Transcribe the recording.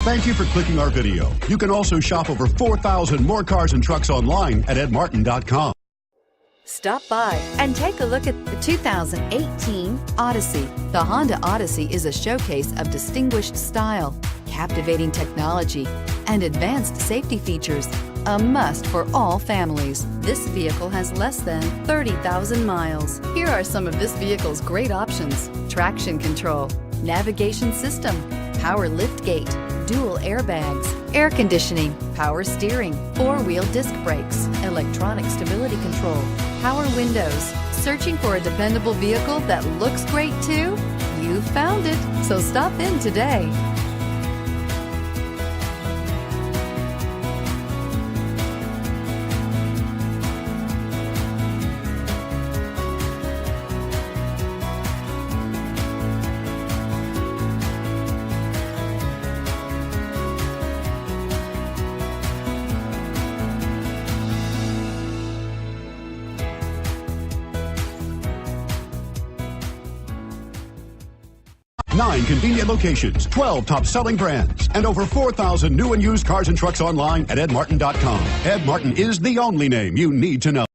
Thank you for clicking our video. You can also shop over 4,000 more cars and trucks online at edmartin.com. Stop by and take a look at the 2018 Odyssey. The Honda Odyssey is a showcase of distinguished style, captivating technology, and advanced safety features. A must for all families. This vehicle has less than 30,000 miles. Here are some of this vehicle's great options: traction control, navigation system, power liftgate, dual airbags, air conditioning, power steering, four-wheel disc brakes, electronic stability control, power windows. Searching for a dependable vehicle that looks great too? You found it, so stop in today. Nine convenient locations, 12 top-selling brands, and over 4,000 new and used cars and trucks online at edmartin.com. Ed Martin is the only name you need to know.